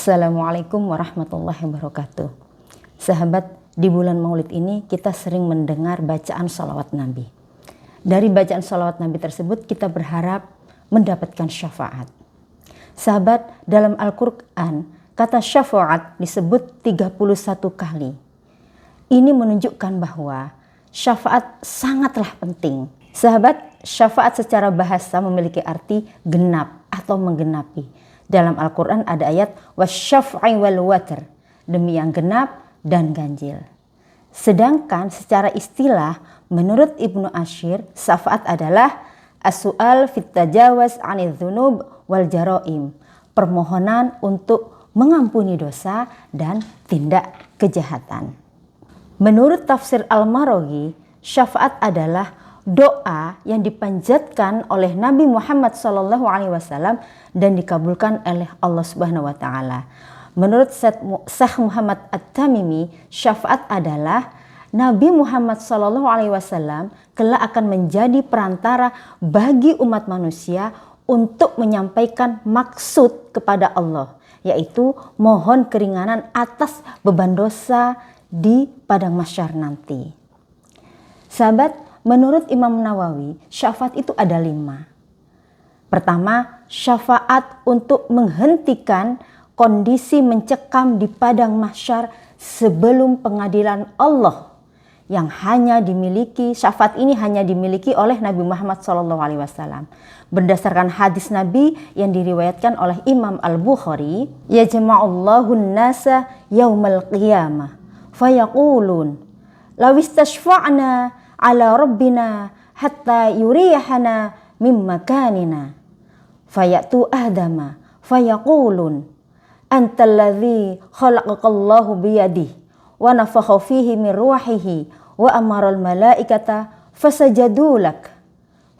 Assalamualaikum warahmatullahi wabarakatuh. Sahabat, di bulan Maulid ini kita sering mendengar bacaan sholawat Nabi. Dari bacaan sholawat Nabi tersebut kita berharap mendapatkan syafaat. Sahabat, dalam Al-Quran kata syafaat disebut 31 kali. Ini menunjukkan bahwa syafaat sangatlah penting. Sahabat, syafaat secara bahasa memiliki arti genap atau menggenapi. Dalam Al-Quran ada ayat wasyaf'i wal watr, demi yang genap dan ganjil. Sedangkan secara istilah menurut Ibnu Ashir, syafaat adalah as-su'al fit tajawaz 'anil dzunub wal jaraim, permohonan untuk mengampuni dosa dan tindak kejahatan. Menurut tafsir Al-Maraghi, syafaat adalah doa yang dipanjatkan oleh Nabi Muhammad SAW dan dikabulkan oleh Allah Subhanahu wa taala. Menurut Syekh Muhammad At-Tamimi, syafaat adalah Nabi Muhammad SAW kelak akan menjadi perantara bagi umat manusia untuk menyampaikan maksud kepada Allah, yaitu mohon keringanan atas beban dosa di padang mahsyar nanti. Sahabat, menurut Imam Nawawi, syafaat itu ada 5. Pertama, syafaat untuk menghentikan kondisi mencekam di padang mahsyar sebelum pengadilan Allah, yang hanya dimiliki, syafaat ini hanya dimiliki oleh Nabi Muhammad SAW. Berdasarkan hadis Nabi yang diriwayatkan oleh Imam Al-Bukhari, yajma'ullahu an-nasa yaumal qiyamah fayaqulun lawistashfa'na ala rabbina hatta yuriyahana mim makanina fayatu adama fayaqulun antal ladzi khalaqakallahu biyadihi wa nafakha fihi min ruhihi wa amara al malaikata fasajadu lak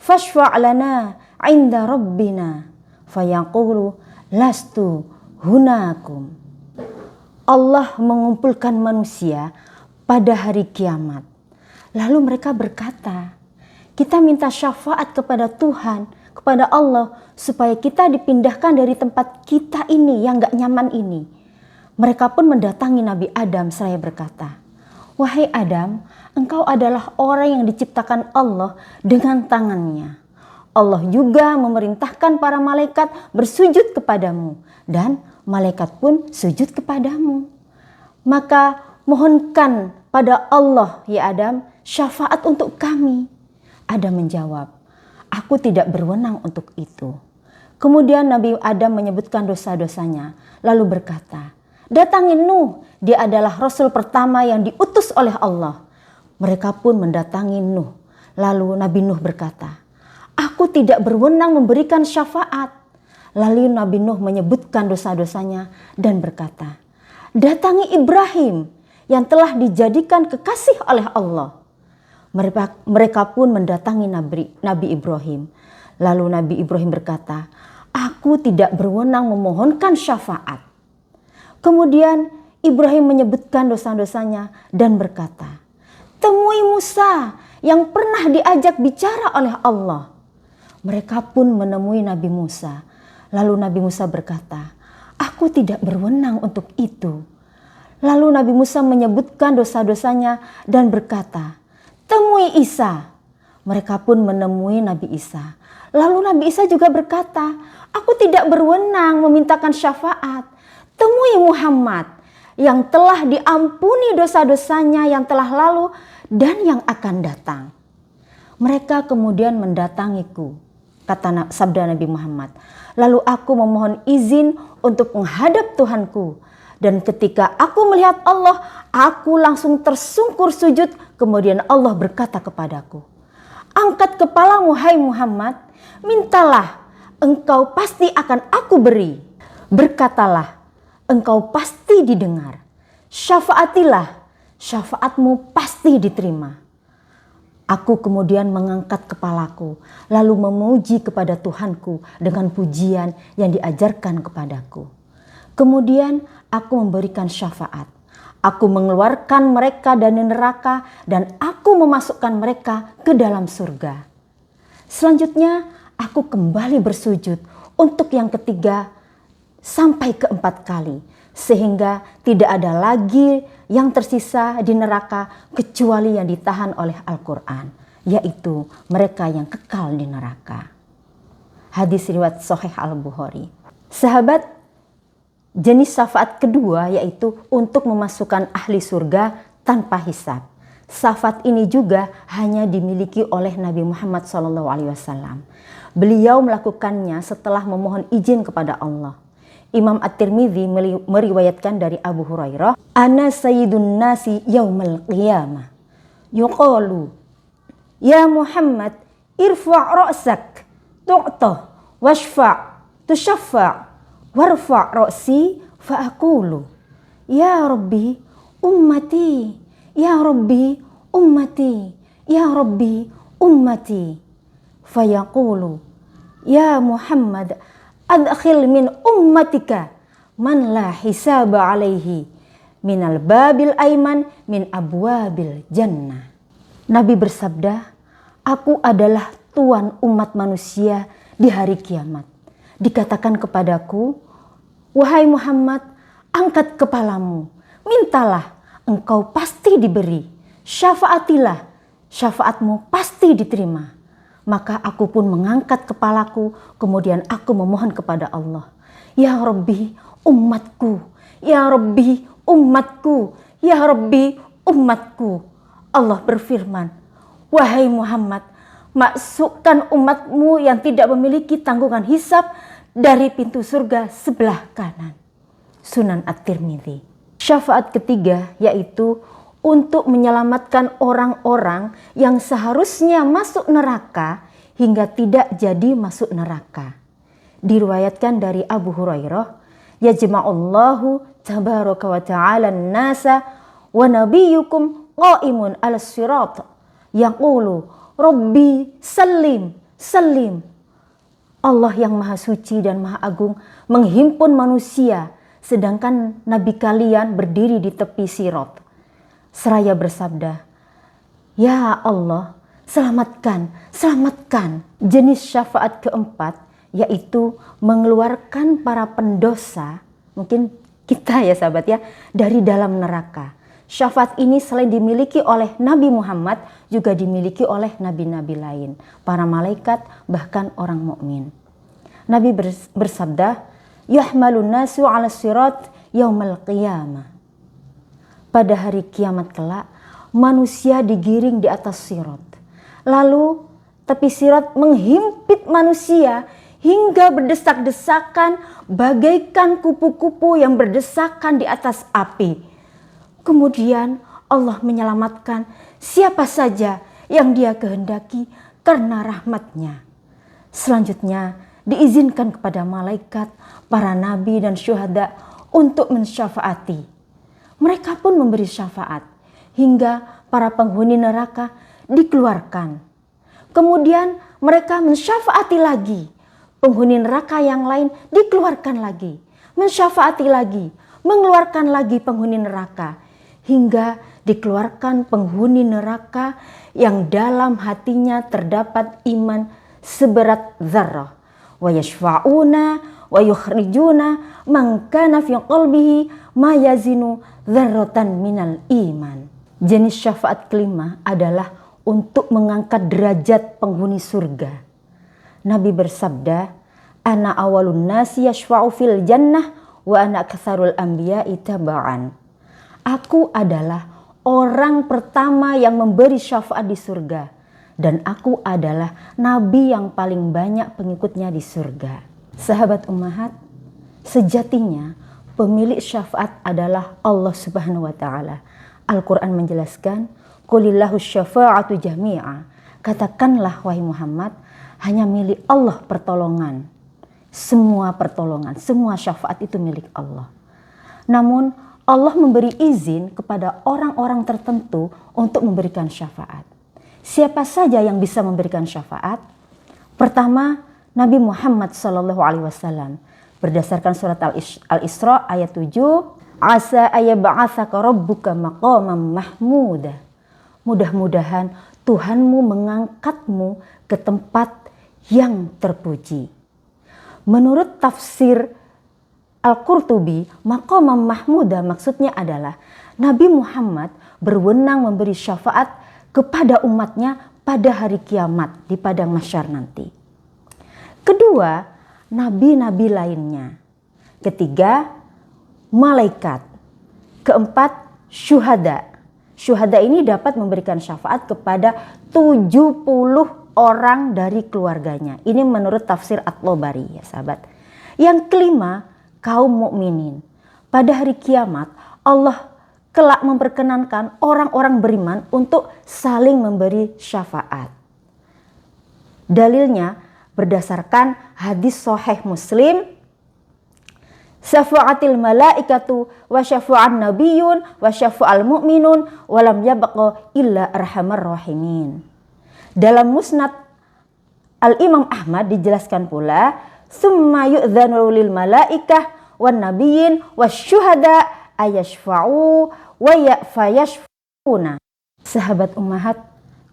fashfa' lana 'inda rabbina fayaqulu lastu hunakum. Allah mengumpulkan manusia pada hari kiamat. Lalu mereka berkata, kita minta syafaat kepada Tuhan, kepada Allah, supaya kita dipindahkan dari tempat kita ini yang gak nyaman ini. Mereka pun mendatangi Nabi Adam seraya berkata, wahai Adam, engkau adalah orang yang diciptakan Allah dengan tangannya. Allah juga memerintahkan para malaikat bersujud kepadamu, dan malaikat pun sujud kepadamu. Maka mohonkan pada Allah, ya Adam, syafaat untuk kami. Adam menjawab, aku tidak berwenang untuk itu. Kemudian Nabi Adam menyebutkan dosa-dosanya, lalu berkata, datangin Nuh, dia adalah Rasul pertama yang diutus oleh Allah. Mereka pun mendatangi Nuh. Lalu Nabi Nuh berkata, aku tidak berwenang memberikan syafaat. Lalu Nabi Nuh menyebutkan dosa-dosanya dan berkata, datangi Ibrahim yang telah dijadikan kekasih oleh Allah. Mereka pun mendatangi Nabi Ibrahim. Lalu Nabi Ibrahim berkata, aku tidak berwenang memohonkan syafaat. Kemudian Ibrahim menyebutkan dosa-dosanya dan berkata, temui Musa yang pernah diajak bicara oleh Allah. Mereka pun menemui Nabi Musa. Lalu Nabi Musa berkata, aku tidak berwenang untuk itu. Lalu Nabi Musa menyebutkan dosa-dosanya dan berkata, temui Isa. Mereka pun menemui Nabi Isa. Lalu Nabi Isa juga berkata, aku tidak berwenang memintakan syafaat. Temui Muhammad yang telah diampuni dosa-dosanya yang telah lalu dan yang akan datang. Mereka kemudian mendatangiku, kata sabda Nabi Muhammad. Lalu aku memohon izin untuk menghadap Tuhanku. Dan ketika aku melihat Allah, aku langsung tersungkur sujud. Kemudian Allah berkata kepadaku, angkat kepalamu hai Muhammad, mintalah, engkau pasti akan aku beri. Berkatalah, engkau pasti didengar. Syafaatilah, syafaatmu pasti diterima. Aku kemudian mengangkat kepalaku, lalu memuji kepada Tuhanku dengan pujian yang diajarkan kepadaku. Kemudian aku memberikan syafaat. Aku mengeluarkan mereka dari neraka dan aku memasukkan mereka ke dalam surga. Selanjutnya aku kembali bersujud untuk yang ketiga sampai ke 4 kali. Sehingga tidak ada lagi yang tersisa di neraka kecuali yang ditahan oleh Al-Quran, yaitu mereka yang kekal di neraka. Hadis riwayat Sahih Al-Bukhari. Sahabat, jenis syafaat kedua yaitu untuk memasukkan ahli surga tanpa hisab. Syafaat ini juga hanya dimiliki oleh Nabi Muhammad SAW. Beliau melakukannya setelah memohon izin kepada Allah. Imam At-Tirmidzi meriwayatkan dari Abu Hurairah, "Ana sayyidun nasi yaumal qiyamah. Yuqalu, ya Muhammad, irfa' ra'sak, tu'ta, washfa' tushaffa', warfa' ra'si fa'akulu, ya Rabbi ummati, ya Rabbi ummati, ya Rabbi ummati." Fayaqulu, ya Muhammad, adkhil min ummatika man la hisaba alaihi minal babil aiman min abwabil jannah. Nabi bersabda, aku adalah tuan umat manusia di hari kiamat. Dikatakan kepadaku, wahai Muhammad, angkat kepalamu, mintalah, engkau pasti diberi. Syafaatilah, syafaatmu pasti diterima. Maka aku pun mengangkat kepalaku, kemudian aku memohon kepada Allah. Ya Rabbi umatku, ya Rabbi umatku, ya Rabbi umatku. Allah berfirman, wahai Muhammad, masukkan umatmu yang tidak memiliki tanggungan hisab dari pintu surga sebelah kanan. Sunan At-Tirmidzi. Syafaat ketiga yaitu untuk menyelamatkan orang-orang yang seharusnya masuk neraka hingga tidak jadi masuk neraka. Diriwayatkan dari Abu Hurairah, yajma'ullahu tabaraka wa ta'ala an-nasa wa nabiyyukum qa'imun 'alas sirat yaqulu rabbi sallim sallim. Allah yang maha suci dan maha agung menghimpun manusia sedangkan nabi kalian berdiri di tepi sirat. Seraya bersabda, ya Allah, selamatkan, selamatkan. Jenis syafaat keempat yaitu mengeluarkan para pendosa, mungkin kita ya sahabat ya, dari dalam neraka. Syafaat ini selain dimiliki oleh Nabi Muhammad, juga dimiliki oleh nabi-nabi lain, para malaikat, bahkan orang mukmin. Nabi bersabda, yahmalun nasu 'ala sirat yaumal qiyamah. Pada hari kiamat kelak, manusia digiring di atas sirat. Lalu tepi sirat menghimpit manusia hingga berdesak-desakan bagaikan kupu-kupu yang berdesakan di atas api. Kemudian Allah menyelamatkan siapa saja yang Dia kehendaki karena rahmat-Nya. Selanjutnya diizinkan kepada malaikat, para nabi dan syuhada untuk mensyafaati. Mereka pun memberi syafaat hingga para penghuni neraka dikeluarkan. Kemudian mereka mensyafaati lagi. Penghuni neraka yang lain dikeluarkan lagi. Mensyafaati lagi, mengeluarkan lagi penghuni neraka. Hingga dikeluarkan penghuni neraka yang dalam hatinya terdapat iman seberat zarrah. Wa yashfa'una wa yukhrijuna man kana fi qalbihi ma yazinu dzarratan minal iman. Jenis syafaat kelima adalah untuk mengangkat derajat penghuni surga. Nabi bersabda, ana awalun nasi yashfa'u fil jannah wa ana aktsarul anbiya'i taba'an. Aku adalah orang pertama yang memberi syafaat di surga, dan aku adalah nabi yang paling banyak pengikutnya di surga. Sahabat ummahat, sejatinya pemilik syafaat adalah Allah Subhanahu wa taala. Al-Qur'an menjelaskan, qulillahu syafa'atu jami'a. Katakanlah wahai Muhammad, hanya milik Allah pertolongan. Semua pertolongan, semua syafaat itu milik Allah. Namun Allah memberi izin kepada orang-orang tertentu untuk memberikan syafaat. Siapa saja yang bisa memberikan syafaat? Pertama, Nabi Muhammad SAW. Berdasarkan surat Al-Isra ayat 7, asa ayyab'atsaka rabbuka maqaman mahmuda. Mudah-mudahan Tuhanmu mengangkatmu ke tempat yang terpuji. Menurut tafsir Al-Qurtubi, maqamam mahmuda maksudnya adalah Nabi Muhammad berwenang memberi syafaat kepada umatnya pada hari kiamat di padang mahsyar nanti. Kedua, nabi-nabi lainnya. Ketiga, malaikat. Keempat, syuhada. Syuhada ini dapat memberikan syafaat kepada 70 orang dari keluarganya. Ini menurut tafsir At-Tabari ya sahabat. Yang kelima, kaum mukminin. Pada hari kiamat Allah kelak memperkenankan orang-orang beriman untuk saling memberi syafaat. Dalilnya berdasarkan hadis sahih Muslim, syafa'atil malaikatu wa syafa'an nabiyyun wa syafa'al mu'minun wa lam yabqa illa arhamar rahimin. Dalam Musnad Al-Imam Ahmad dijelaskan pula, summa yu'dzanu lil malaikah wan nabiyyin wasyuhada ayashfa'u wa yafayashfuna. Sahabat ummahat,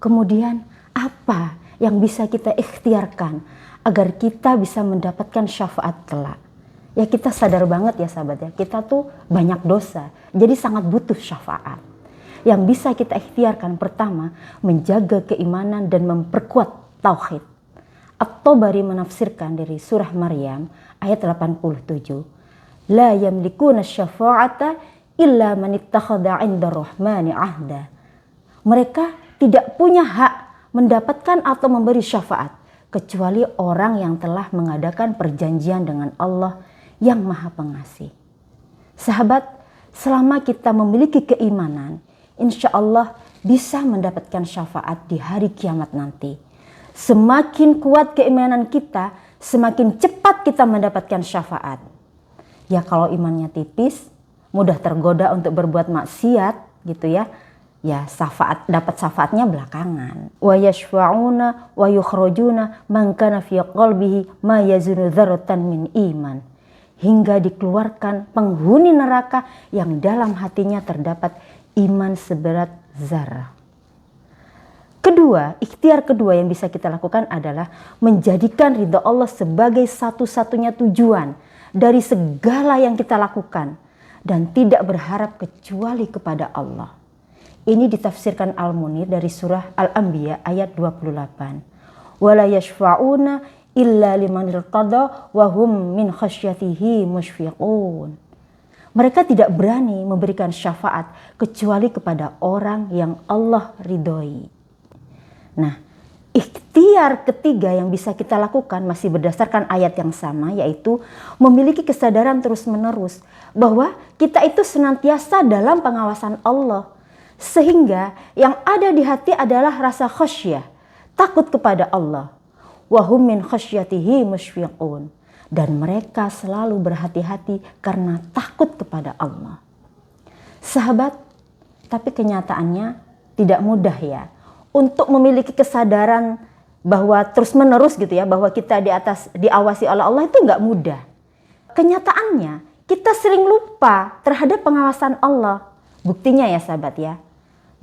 kemudian apa yang bisa kita ikhtiarkan agar kita bisa mendapatkan syafaat kelak? Ya kita sadar banget ya sahabat ya, kita tuh banyak dosa, jadi sangat butuh syafaat. Yang bisa kita ikhtiarkan pertama, menjaga keimanan dan memperkuat tauhid. At-Tabari menafsirkan dari surah Maryam ayat 87. La yamlikuna syafa'ata illa man ittakhadha 'inda rahmani ahda. Mereka tidak punya hak mendapatkan atau memberi syafaat kecuali orang yang telah mengadakan perjanjian dengan Allah yang Maha Pengasih. Sahabat, selama kita memiliki keimanan, insya Allah bisa mendapatkan syafaat di hari kiamat nanti. Semakin kuat keimanan kita, semakin cepat kita mendapatkan syafaat. Ya kalau imannya tipis, mudah tergoda untuk berbuat maksiat gitu ya. Ya dapat syafaatnya belakangan. Wa yashfa'una wa yukhrajuna man kana fi qalbihi ma yazunu dzarratan min iman. Hingga dikeluarkan penghuni neraka yang dalam hatinya terdapat iman seberat zarah. Kedua, ikhtiar kedua yang bisa kita lakukan adalah menjadikan ridha Allah sebagai satu-satunya tujuan dari segala yang kita lakukan dan tidak berharap kecuali kepada Allah. Ini ditafsirkan Al-Munir dari surah Al-Anbiya ayat 28. Wala yashfa'una illa liman irtada wa hum min khasyatihi musyfiqun. Mereka tidak berani memberikan syafaat kecuali kepada orang yang Allah ridhoi. Nah, ikhtiar ketiga yang bisa kita lakukan masih berdasarkan ayat yang sama, yaitu memiliki kesadaran terus-menerus bahwa kita itu senantiasa dalam pengawasan Allah. Sehingga yang ada di hati adalah rasa khasyah, takut kepada Allah. Wa hum min khasyatihi musyfiqun. Dan mereka selalu berhati-hati karena takut kepada Allah. Sahabat, tapi kenyataannya tidak mudah ya. Untuk memiliki kesadaran bahwa terus-menerus gitu ya, bahwa kita diawasi oleh Allah itu nggak mudah. Kenyataannya kita sering lupa terhadap pengawasan Allah. Buktinya ya sahabat ya,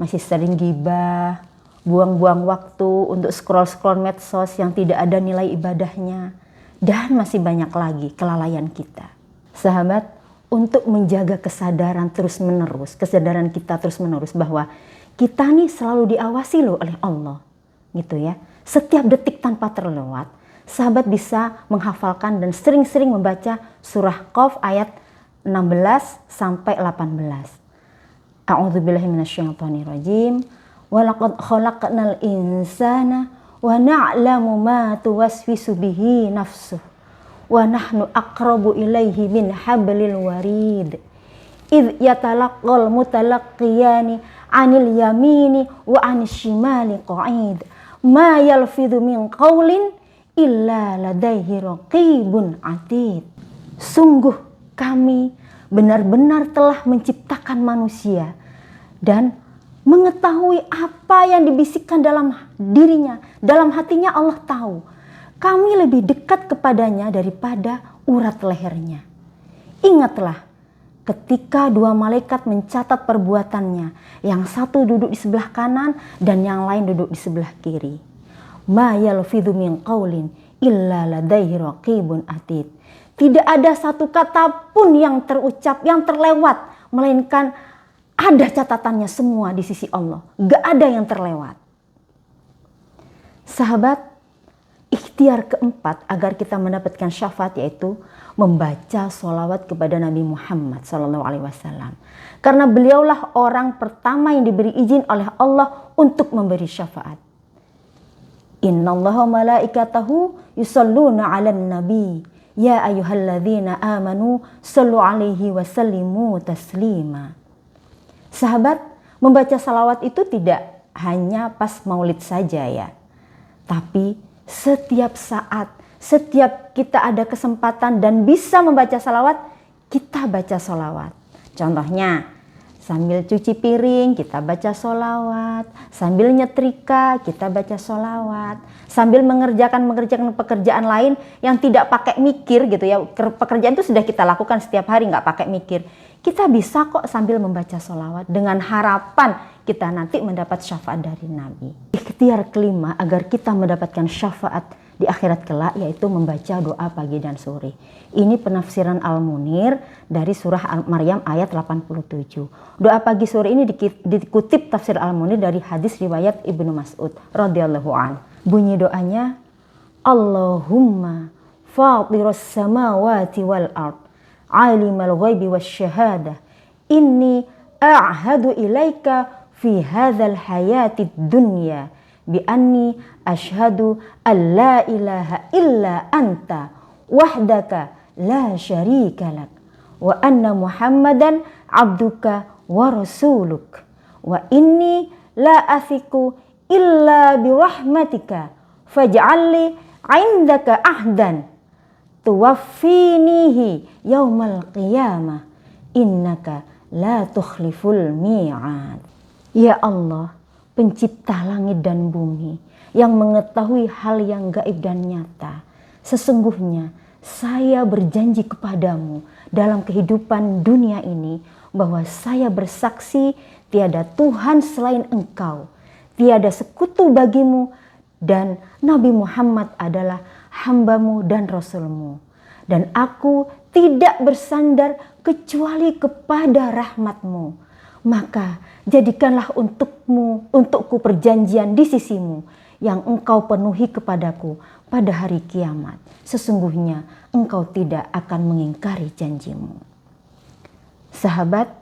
masih sering gibah, buang-buang waktu untuk scroll-scroll medsos yang tidak ada nilai ibadahnya. Dan masih banyak lagi kelalaian kita. Sahabat, untuk menjaga kesadaran kita terus-menerus bahwa kita nih selalu diawasi loh oleh Allah. Gitu ya. Setiap detik tanpa terlewat, sahabat bisa menghafalkan dan sering-sering membaca surah Qaf ayat 16 sampai 18. A'udzubillahi minasyaitonirrajim. Wa laqad khalaqnal insana wa na'lamu ma tuwaswisu bihi nafsuh wa nahnu aqrabu ilaihi min hablil warid idh yatalaqqal mutalaqqiyani 'anil yamini wa 'anil shimali qa'id ma yalfidhu min qawlin illa ladaihi raqibun 'atid. Sungguh kami benar-benar telah menciptakan manusia dan mengetahui apa yang dibisikkan dalam dirinya, dalam hatinya Allah tahu. Kami lebih dekat kepadanya daripada urat lehernya. Ingatlah ketika dua malaikat mencatat perbuatannya, yang satu duduk di sebelah kanan dan yang lain duduk di sebelah kiri. Ma yalfidhu min qaulin illa ladaihi raqibun atid. Tidak ada satu kata pun yang terucap, yang terlewat, melainkan ada catatannya semua di sisi Allah. Gak ada yang terlewat. Sahabat, ikhtiar keempat agar kita mendapatkan syafaat yaitu membaca sholawat kepada Nabi Muhammad SAW. Karena beliaulah orang pertama yang diberi izin oleh Allah untuk memberi syafaat. Innallaha malaikatahu yusalluna 'alan nabi. Ya ayyuhalladzina amanu sallu 'alaihi wa sallimu taslima. Sahabat, membaca salawat itu tidak hanya pas maulid saja ya. Tapi setiap saat, setiap kita ada kesempatan dan bisa membaca salawat, kita baca salawat. Contohnya, sambil cuci piring kita baca sholawat, sambil nyetrika kita baca sholawat, sambil mengerjakan pekerjaan lain yang tidak pakai mikir gitu ya. Pekerjaan itu sudah kita lakukan setiap hari, nggak pakai mikir. Kita bisa kok sambil membaca sholawat dengan harapan kita nanti mendapat syafaat dari Nabi. Ikhtiar kelima agar kita mendapatkan syafaat di akhirat kelak yaitu membaca doa pagi dan sore. Ini penafsiran Al-Munir dari surah Maryam ayat 87. Doa pagi sore ini dikutip tafsir Al-Munir dari hadis riwayat Ibnu Mas'ud radhiyallahu an. Bunyi doanya, Allahumma fatiras samawati wal ard, alimal ghaibi wasyahadah, inni a'hadu ilaika fi hadzal hayatid dunya bi anni asyhadu an la ilaha illa anta wahdaka la syarika lak wa anna Muhammadan abduka wa rasuluk wa inni la athiku illa bi rahmatika faj'alli 'indaka ahdan tuwaffinihi yaumal qiyamah innaka la tukhliful mi'ad. Ya Allah, pencipta langit dan bumi, yang mengetahui hal yang gaib dan nyata, sesungguhnya saya berjanji kepadamu dalam kehidupan dunia ini bahwa saya bersaksi tiada Tuhan selain Engkau, tiada sekutu bagimu, dan Nabi Muhammad adalah hambamu dan rasulmu. Dan aku tidak bersandar kecuali kepada rahmatmu. Maka jadikanlah untukku perjanjian di sisimu yang engkau penuhi kepadaku pada hari kiamat. Sesungguhnya engkau tidak akan mengingkari janjimu. Sahabat,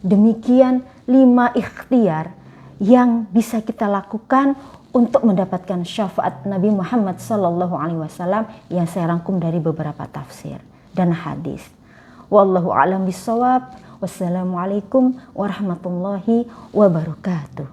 demikian 5 ikhtiar yang bisa kita lakukan untuk mendapatkan syafaat Nabi Muhammad SAW yang saya rangkum dari beberapa tafsir dan hadis. Wallahu a'lam bishawab. Wassalamualaikum warahmatullahi wabarakatuh.